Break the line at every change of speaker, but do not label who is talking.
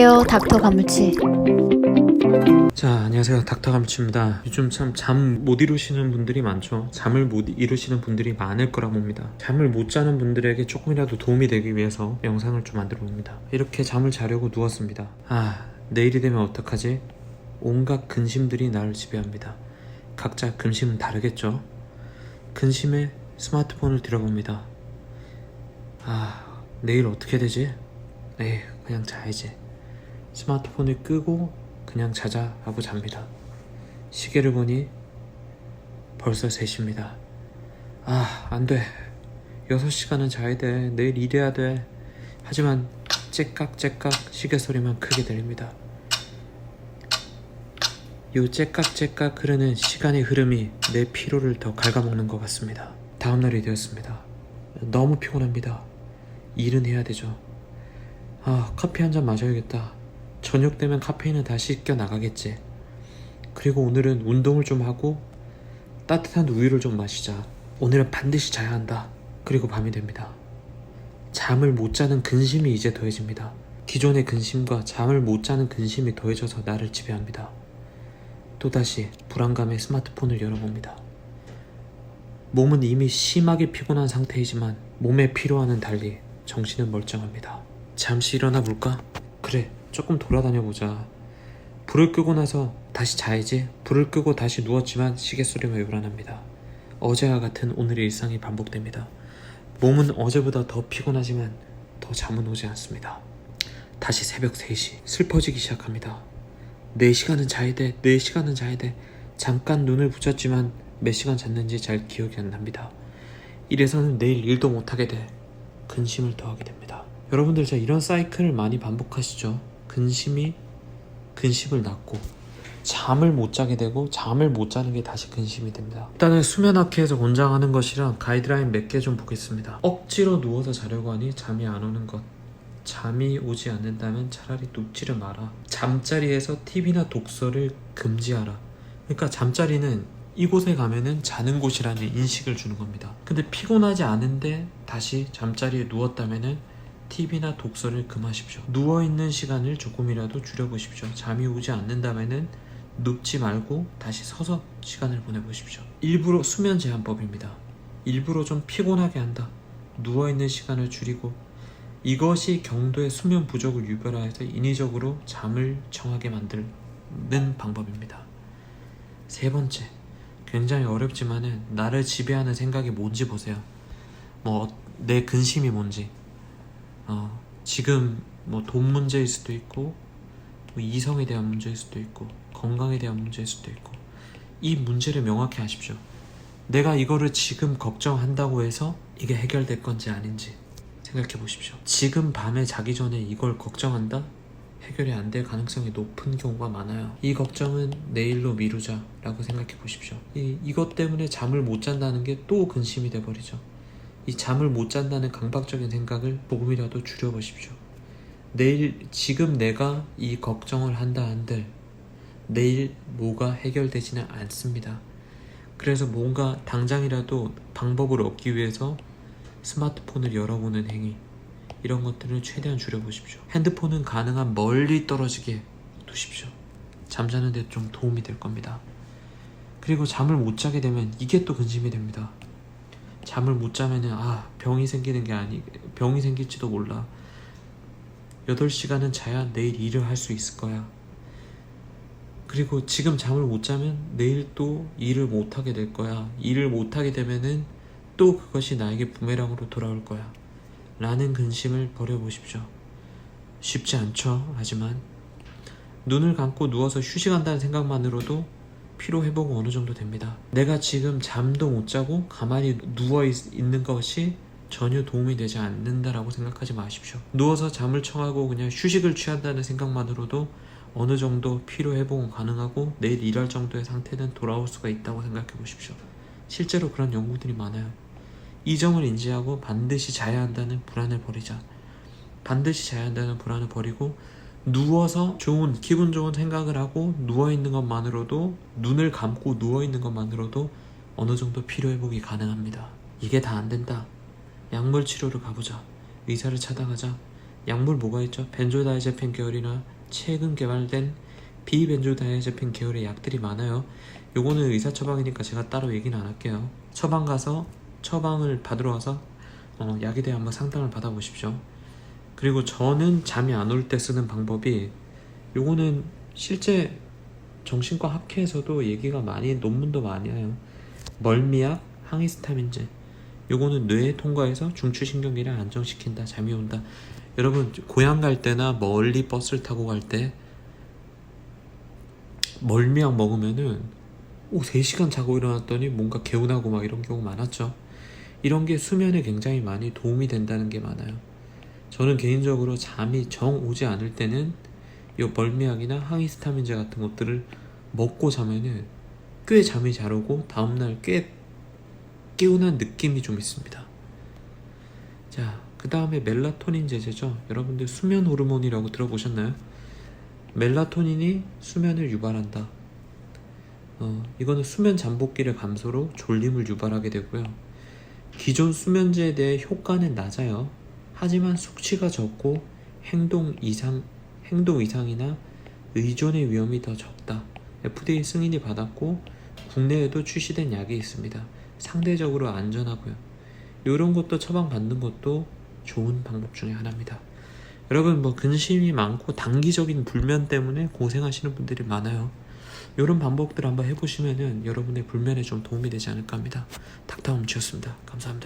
안녕하세요, 닥터 가무치.
자, 안녕하세요. 닥터 가무치입니다. 요즘 참 잠 못 이루시는 분들이 많죠. 잠을 못 이루시는 분들이 많을 거라 봅니다. 잠을 못 자는 분들에게 조금이라도 도움이 되기 위해서 영상을 좀 만들어 봅니다. 이렇게 잠을 자려고 누웠습니다. 내일이 되면 어떡하지? 온갖 근심들이 나를 지배합니다. 각자 근심은 다르겠죠? 근심에 스마트폰을 들여봅니다. 내일 어떻게 되지? 그냥 자야지. 스마트폰을 끄고 그냥 자자 하고 잡니다. 시계를 보니 벌써 3시입니다. 안돼. 6시간은 자야 돼. 내일 일해야 돼. 하지만 째깍째깍 시계 소리만 크게 들립니다. 요 째깍째깍 흐르는 시간의 흐름이 내 피로를 더 갉아먹는 것 같습니다. 다음날이 되었습니다. 너무 피곤합니다. 일은 해야 되죠. 커피 한 잔 마셔야겠다. 저녁 되면 카페인은 다시 껴 나가겠지. 그리고 오늘은 운동을 좀 하고 따뜻한 우유를 좀 마시자. 오늘은 반드시 자야 한다. 그리고 밤이 됩니다. 잠을 못 자는 근심이 이제 더해집니다. 기존의 근심과 잠을 못 자는 근심이 더해져서 나를 지배합니다. 또다시 불안감에 스마트폰을 열어봅니다. 몸은 이미 심하게 피곤한 상태이지만 몸의 피로와는 달리 정신은 멀쩡합니다. 잠시 일어나 볼까? 그래, 조금 돌아다녀 보자. 불을 끄고 나서 다시 자야지. 불을 끄고 다시 누웠지만 시계 소리가 요란합니다. 어제와 같은 오늘의 일상이 반복됩니다. 몸은 어제보다 더 피곤하지만 더 잠은 오지 않습니다. 다시 새벽 3시 슬퍼지기 시작합니다. 4시간은 자야 돼. 4시간은 자야 돼. 잠깐 눈을 붙였지만 몇 시간 잤는지 잘 기억이 안 납니다. 이래서는 내일 일도 못하게 돼. 근심을 더하게 됩니다. 여러분들 이런 사이클을 많이 반복하시죠? 근심이 근심을 낳고 잠을 못 자게 되고 잠을 못 자는 게 다시 근심이 됩니다. 일단은 수면학회에서 권장하는 것이랑 가이드라인 몇 개 좀 보겠습니다. 억지로 누워서 자려고 하니 잠이 안 오는 것. 잠이 오지 않는다면 차라리 눕지를 마라. 잠자리에서 TV나 독서를 금지하라. 그러니까 잠자리는 이곳에 가면은 자는 곳이라는 인식을 주는 겁니다. 근데 피곤하지 않은데 다시 잠자리에 누웠다면은 TV나 독서를 금하십시오. 누워있는 시간을 조금이라도 줄여보십시오. 잠이 오지 않는다면은 눕지 말고 다시 서서 시간을 보내보십시오. 일부러 수면 제한법입니다. 일부러 좀 피곤하게 한다. 누워있는 시간을 줄이고 이것이 경도의 수면 부족을 유발하여서 인위적으로 잠을 청하게 만드는 방법입니다. 3번째, 굉장히 어렵지만은 나를 지배하는 생각이 뭔지 보세요. 내 근심이 뭔지. 지금 돈 문제일 수도 있고 이성에 대한 문제일 수도 있고 건강에 대한 문제일 수도 있고 이 문제를 명확히 하십시오. 내가 이거를 지금 걱정한다고 해서 이게 해결될 건지 아닌지 생각해 보십시오. 지금 밤에 자기 전에 이걸 걱정한다? 해결이 안 될 가능성이 높은 경우가 많아요. 이 걱정은 내일로 미루자 라고 생각해 보십시오. 이것 때문에 잠을 못 잔다는 게 또 근심이 돼 버리죠. 이 잠을 못 잔다는 강박적인 생각을 조금이라도 줄여보십시오. 지금 내가 이 걱정을 한다 한들 내일 뭐가 해결되지는 않습니다. 그래서 뭔가 당장이라도 방법을 얻기 위해서 스마트폰을 열어보는 행위, 이런 것들을 최대한 줄여보십시오. 핸드폰은 가능한 멀리 떨어지게 두십시오. 잠자는 데 좀 도움이 될 겁니다. 그리고 잠을 못 자게 되면 이게 또 근심이 됩니다. 잠을 못 자면은 병이 생길지도 몰라. 8시간은 자야 내일 일을 할 수 있을 거야. 그리고 지금 잠을 못 자면 내일 또 일을 못 하게 될 거야. 일을 못 하게 되면은 또 그것이 나에게 부메랑으로 돌아올 거야. 라는 근심을 버려보십시오. 쉽지 않죠. 하지만 눈을 감고 누워서 휴식한다는 생각만으로도 피로 회복은 어느 정도 됩니다. 내가 지금 잠도 못 자고 가만히 누워 있는 것이 전혀 도움이 되지 않는다라고 생각하지 마십시오. 누워서 잠을 청하고 그냥 휴식을 취한다는 생각만으로도 어느 정도 피로 회복은 가능하고 내일 일할 정도의 상태는 돌아올 수가 있다고 생각해 보십시오. 실제로 그런 연구들이 많아요. 이 점을 인지하고 반드시 자야 한다는 불안을 버리자. 반드시 자야 한다는 불안을 버리고 누워서 기분 좋은 생각을 하고 누워있는 것만으로도, 눈을 감고 누워있는 것만으로도 어느 정도 피로회복이 가능합니다. 이게 다 안 된다. 약물 치료를 가보자. 의사를 찾아가자. 약물 뭐가 있죠? 벤조다이제펜 계열이나 최근 개발된 비벤조다이아제핀 계열의 약들이 많아요. 요거는 의사 처방이니까 제가 따로 얘기는 안 할게요. 처방 가서 처방을 받으러 와서 약에 대해 한번 상담을 받아보십시오. 그리고 저는 잠이 안 올 때 쓰는 방법이, 요거는 실제 정신과 학회에서도 얘기가 많이, 논문도 많이 해요. 멀미약, 항히스타민제. 요거는 뇌에 통과해서 중추신경계를 안정시킨다, 잠이 온다. 여러분 고향 갈 때나 멀리 버스를 타고 갈 때 멀미약 먹으면은 3시간 자고 일어났더니 뭔가 개운하고 막 이런 경우 많았죠. 이런 게 수면에 굉장히 많이 도움이 된다는 게 많아요. 저는 개인적으로 잠이 정 오지 않을 때는 이 멀미약이나 항히스타민제 같은 것들을 먹고 자면은 꽤 잠이 잘 오고 다음날 꽤 개운한 느낌이 좀 있습니다. 자, 그 다음에 멜라토닌 제제죠. 여러분들 수면 호르몬이라고 들어보셨나요? 멜라토닌이 수면을 유발한다. 이거는 수면 잠복기를 감소로 졸림을 유발하게 되고요. 기존 수면제에 대해 효과는 낮아요. 하지만 숙취가 적고 행동 이상이나 의존의 위험이 더 적다. FDA 승인이 받았고 국내에도 출시된 약이 있습니다. 상대적으로 안전하고요. 이런 것도 처방받는 것도 좋은 방법 중에 하나입니다. 여러분 근심이 많고 단기적인 불면 때문에 고생하시는 분들이 많아요. 이런 방법들 한번 해보시면은 여러분의 불면에 좀 도움이 되지 않을까 합니다. 닥터움치였습니다. 감사합니다.